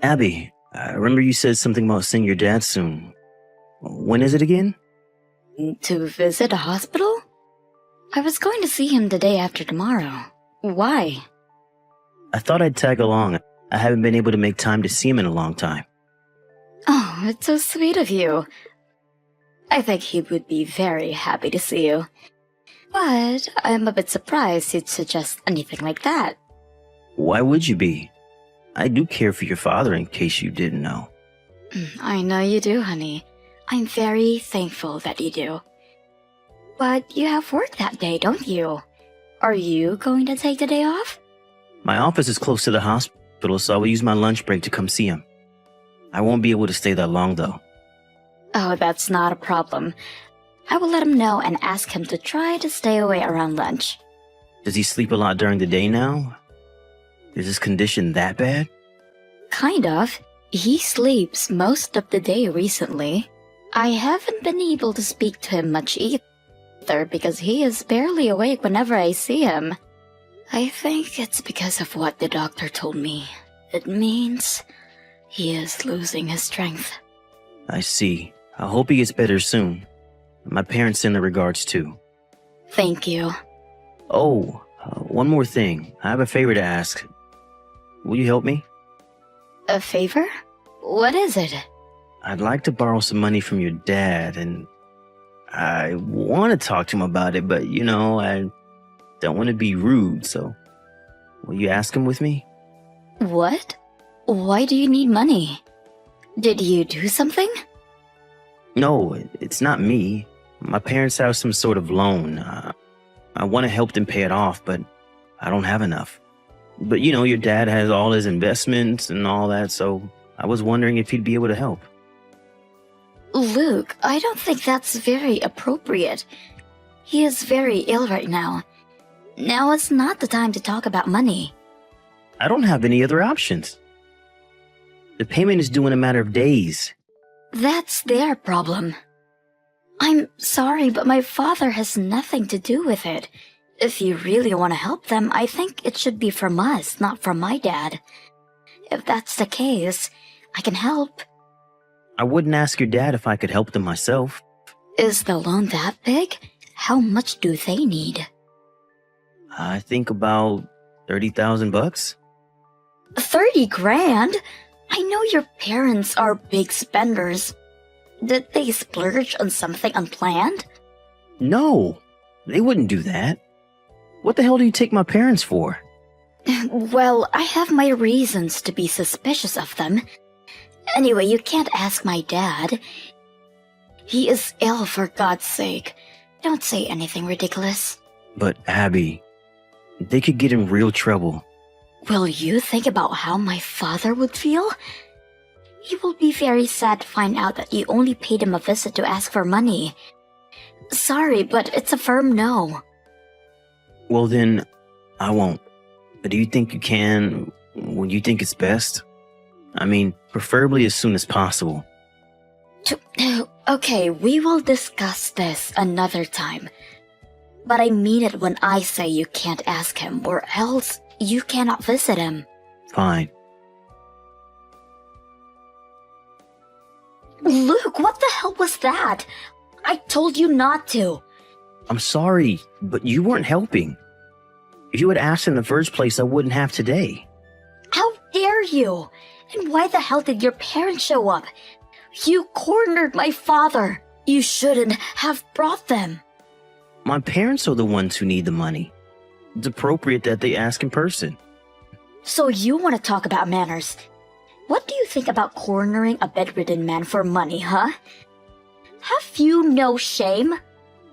Abby, I remember you said something about seeing your dad soon. When is it again? To visit a hospital? I was going to see him the day after tomorrow. Why? I thought I'd tag along. I haven't been able to make time to see him in a long time. Oh, it's so sweet of you. I think he would be very happy to see you. But I'm a bit surprised you'd suggest anything like that. Why would you be? I do care for your father, in case you didn't know. I know you do, honey. I'm very thankful that you do. But you have work that day, don't you? Are you going to take the day off? My office is close to the hospital, so I will use my lunch break to come see him. I won't be able to stay that long, though. Oh, that's not a problem. I will let him know and ask him to try to stay away around lunch. Does he sleep a lot during the day now? Is his condition that bad? Kind of. He sleeps most of the day recently. I haven't been able to speak to him much either because he is barely awake whenever I see him. I think it's because of what the doctor told me. It means he is losing his strength. I see. I hope he gets better soon. My parents send their regards too. Thank you. Oh, one more thing. I have a favor to ask. Will you help me? A favor? What is it? I'd like to borrow some money from your dad, and I want to talk to him about it, but I don't want to be rude, so will you ask him with me? What? Why do you need money? Did you do something? No, it's not me. My parents have some sort of loan. I want to help them pay it off, but I don't have enough. But your dad has all his investments and all that, so I was wondering if he'd be able to help. Luke, I don't think that's very appropriate. He is very ill right now. Now is not the time to talk about money. I don't have any other options. The payment is due in a matter of days. That's their problem. I'm sorry, but my father has nothing to do with it. If you really want to help them, I think it should be from us, not from my dad. If that's the case, I can help. I wouldn't ask your dad if I could help them myself. Is the loan that big? How much do they need? I think about $30,000. 30 grand? I know your parents are big spenders. Did they splurge on something unplanned? No, they wouldn't do that. What the hell do you take my parents for? Well, I have my reasons to be suspicious of them. Anyway, you can't ask my dad. He is ill, for God's sake. Don't say anything ridiculous. But Abby, they could get in real trouble. Will you think about how my father would feel? He will be very sad to find out that you only paid him a visit to ask for money. Sorry, but it's a firm no. Well then, I won't. But do you think you can when you think it's best? I mean, preferably as soon as possible. Okay, we will discuss this another time. But I mean it when I say you can't ask him, or else you cannot visit him. Fine. Luke, what the hell was that? I told you not to. I'm sorry, but you weren't helping. If you had asked in the first place, I wouldn't have today. How dare you? And why the hell did your parents show up? You cornered my father. You shouldn't have brought them. My parents are the ones who need the money. It's appropriate that they ask in person. So you want to talk about manners? What do you think about cornering a bedridden man for money, huh? Have you no shame?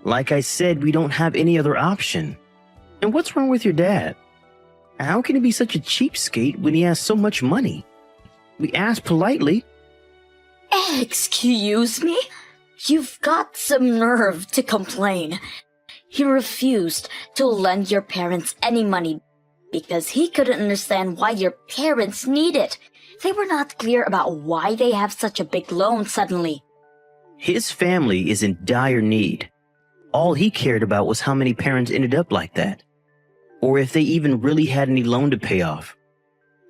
Like I said, we don't have any other option. And what's wrong with your dad? How can he be such a cheapskate when he has so much money? We asked politely. Excuse me? You've got some nerve to complain. He refused to lend your parents any money because he couldn't understand why your parents need it. They were not clear about why they have such a big loan suddenly. His family is in dire need. All he cared about was how many parents ended up like that. Or if they even really had any loan to pay off.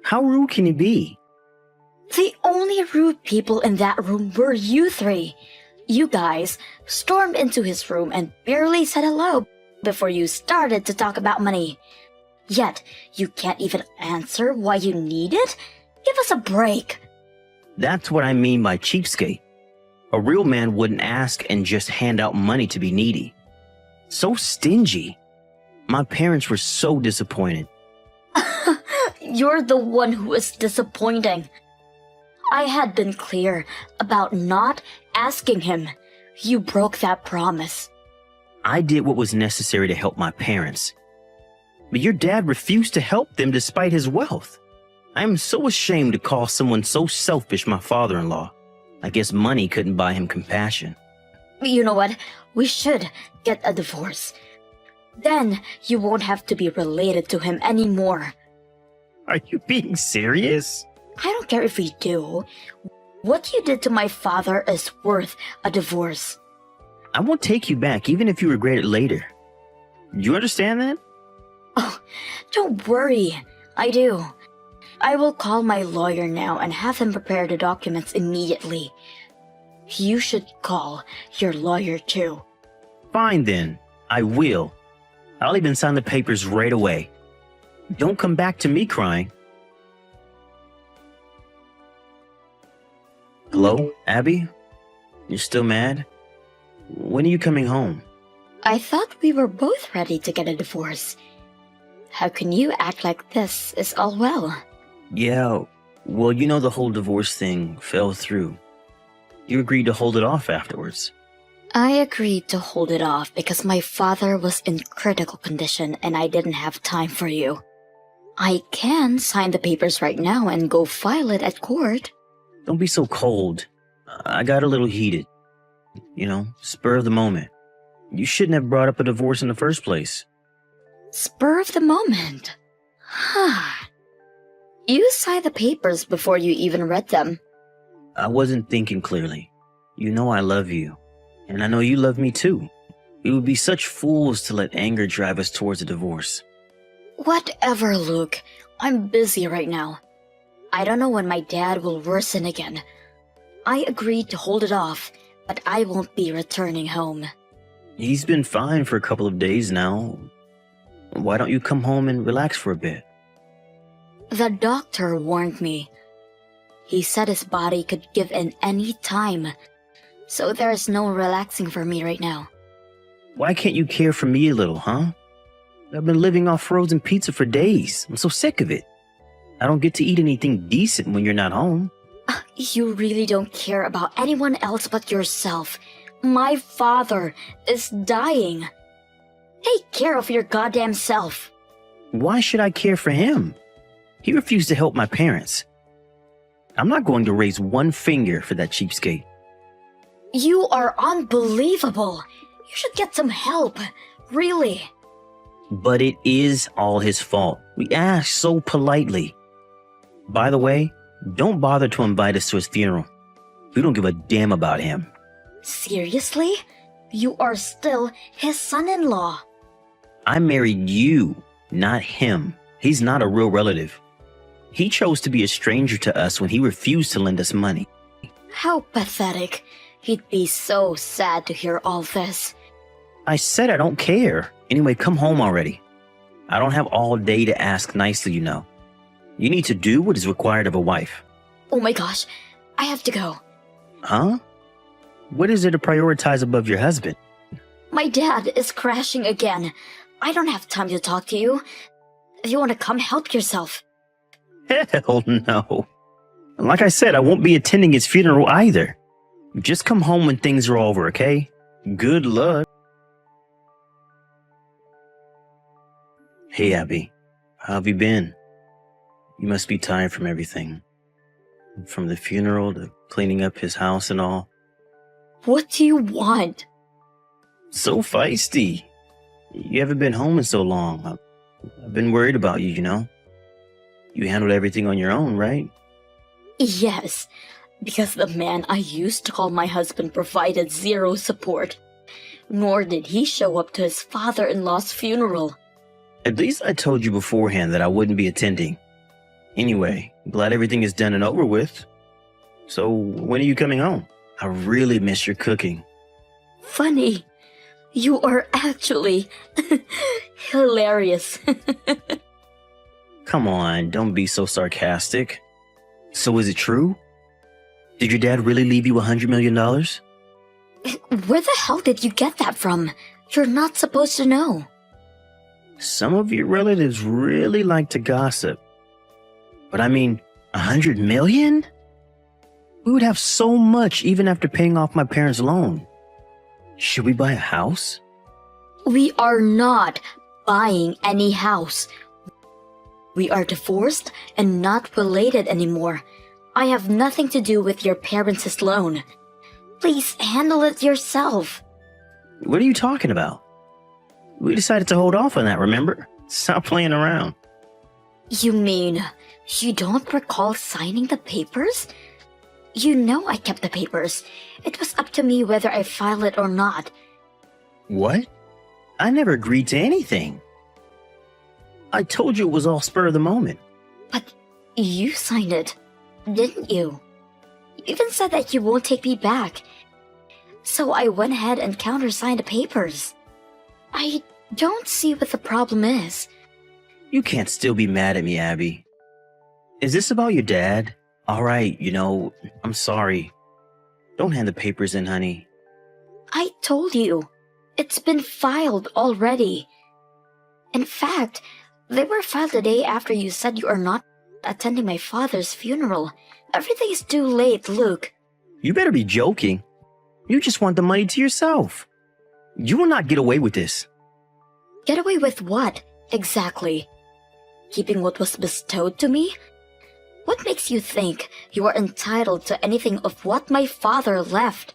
How rude can he be? The only rude people in that room were you three. You guys stormed into his room and barely said hello before you started to talk about money. Yet, you can't even answer why you need it? Give us a break. That's what I mean by cheapskate. A real man wouldn't ask and just hand out money to be needy. So stingy. My parents were so disappointed. You're the one who is disappointing. I had been clear about not asking him. You broke that promise. I did what was necessary to help my parents. But your dad refused to help them despite his wealth. I am so ashamed to call someone so selfish my father-in-law. I guess money couldn't buy him compassion. You know what? We should get a divorce. Then you won't have to be related to him anymore. Are you being serious? I don't care if we do. What you did to my father is worth a divorce. I won't take you back even if you regret it later. Do you understand that? Oh, don't worry. I do. I will call my lawyer now and have him prepare the documents immediately. You should call your lawyer too. Fine then. I will. I'll even sign the papers right away. Don't come back to me crying. Hello, Abby? You're still mad? When are you coming home? I thought we were both ready to get a divorce. How can you act like this is all well? Yeah, well, you know the whole divorce thing fell through. You agreed to hold it off afterwards. I agreed to hold it off because my father was in critical condition and I didn't have time for you. I can sign the papers right now and go file it at court. Don't be so cold. I got a little heated. You know, spur of the moment. You shouldn't have brought up a divorce in the first place. Spur of the moment? Huh. You signed the papers before you even read them. I wasn't thinking clearly. You know I love you. And I know you love me too. We would be such fools to let anger drive us towards a divorce. Whatever, Luke. I'm busy right now. I don't know when my dad will worsen again. I agreed to hold it off, but I won't be returning home. He's been fine for a couple of days now. Why don't you come home and relax for a bit? The doctor warned me. He said his body could give in any time, so there's no relaxing for me right now. Why can't you care for me a little, huh? I've been living off frozen pizza for days. I'm so sick of it. I don't get to eat anything decent when you're not home. You really don't care about anyone else but yourself. My father is dying. Take care of your goddamn self. Why should I care for him? He refused to help my parents. I'm not going to raise one finger for that cheapskate. You are unbelievable. You should get some help. Really. But it is all his fault. We asked so politely. By the way, don't bother to invite us to his funeral. We don't give a damn about him. Seriously? You are still his son-in-law. I married you, not him. He's not a real relative. He chose to be a stranger to us when he refused to lend us money. How pathetic. He'd be so sad to hear all this. I said I don't care. Anyway, come home already. I don't have all day to ask nicely, you know. You need to do what is required of a wife. Oh my gosh, I have to go. Huh? What is it to prioritize above your husband? My dad is crashing again. I don't have time to talk to you. If you want to come, help yourself. Hell no. Like I said, I won't be attending his funeral either. Just come home when things are over, okay? Good luck. Hey, Abby. How have you been? You must be tired from everything. From the funeral to cleaning up his house and all. What do you want? So feisty. You haven't been home in so long. I've been worried about you, you know. You handled everything on your own, right? Yes, because the man I used to call my husband provided zero support. Nor did he show up to his father-in-law's funeral. At least I told you beforehand that I wouldn't be attending. Anyway, glad everything is done and over with. So when are you coming home? I really miss your cooking. Funny. You are actually hilarious. Come on, don't be so sarcastic. So is it true? Did your dad really leave you $100 million? Where the hell did you get that from? You're not supposed to know. Some of your relatives really like to gossip. But I mean, $100 million? We would have so much even after paying off my parents' loan. Should we buy a house? We are not buying any house. We are divorced and not related anymore. I have nothing to do with your parents' loan. Please handle it yourself. What are you talking about? We decided to hold off on that, remember? Stop playing around. You mean you don't recall signing the papers? You know I kept the papers. It was up to me whether I file it or not. What? I never agreed to anything. I told you it was all spur of the moment. But you signed it, didn't you? You even said that you won't take me back. So I went ahead and countersigned the papers. I don't see what the problem is. You can't still be mad at me, Abby. Is this about your dad? All right, I'm sorry. Don't hand the papers in, honey. I told you. It's been filed already. In fact, they were filed the day after you said you are not attending my father's funeral. Everything is too late, Luke. You better be joking. You just want the money to yourself. You will not get away with this. Get away with what, exactly? Keeping what was bestowed to me? What makes you think you are entitled to anything of what my father left?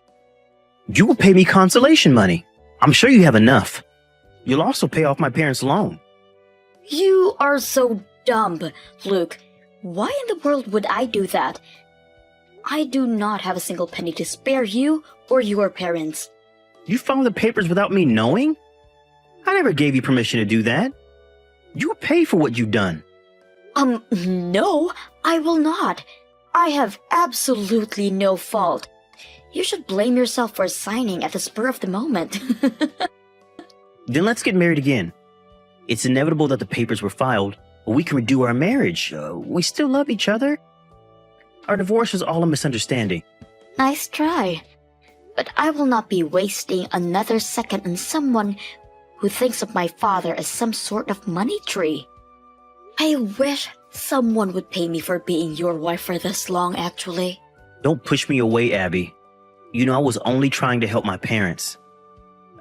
You will pay me consolation money. I'm sure you have enough. You'll also pay off my parents' loan. You are so dumb, Luke. Why in the world would I do that? I do not have a single penny to spare you or your parents. You filed the papers without me knowing? I never gave you permission to do that. You will pay for what you've done. No, I will not. I have absolutely no fault. You should blame yourself for signing at the spur of the moment. Then let's get married again. It's inevitable that the papers were filed, but we can redo our marriage. We still love each other. Our divorce was all a misunderstanding. Nice try. But I will not be wasting another second on someone who thinks of my father as some sort of money tree. I wish someone would pay me for being your wife for this long, actually. Don't push me away, Abby. I was only trying to help my parents.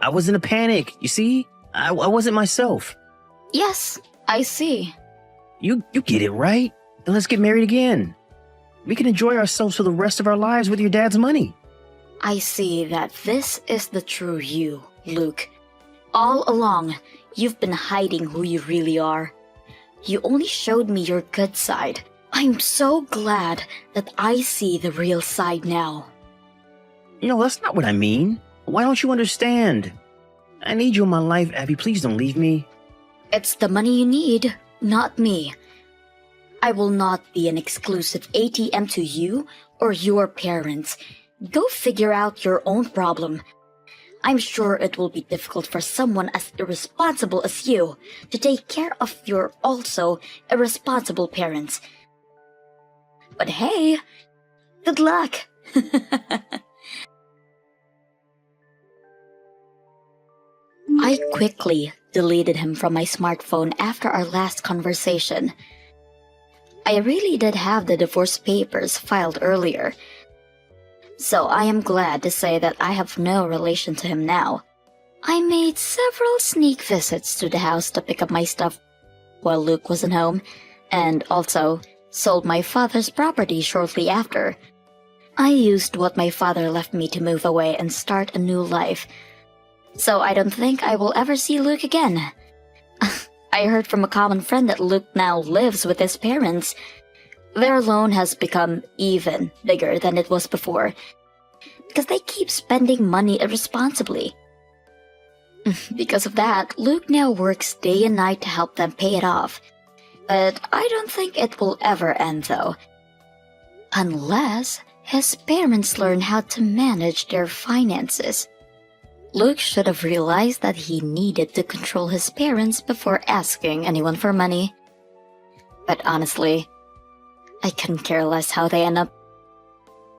I was in a panic, you see? I wasn't myself. Yes, I see. You get it, right? Then let's get married again. We can enjoy ourselves for the rest of our lives with your dad's money. I see that this is the true you, Luke. All along, you've been hiding who you really are. You only showed me your good side. I'm so glad that I see the real side now. That's not what I mean. Why don't you understand? I need you in my life, Abby. Please don't leave me. It's the money you need, not me. I will not be an exclusive ATM to you or your parents. Go figure out your own problem. I'm sure it will be difficult for someone as irresponsible as you to take care of your also irresponsible parents. But hey, good luck! I quickly deleted him from my smartphone after our last conversation. I really did have the divorce papers filed earlier, so I am glad to say that I have no relation to him now. I made several sneak visits to the house to pick up my stuff while Luke wasn't home, and also sold my father's property shortly after. I used what my father left me to move away and start a new life, so I don't think I will ever see Luke again. I heard from a common friend that Luke now lives with his parents. Their loan has become even bigger than it was before, because they keep spending money irresponsibly. Because of that, Luke now works day and night to help them pay it off. But I don't think it will ever end though. Unless His parents learn how to manage their finances. Luke should have realized that he needed to control his parents before asking anyone for money. But honestly, I couldn't care less how they end up.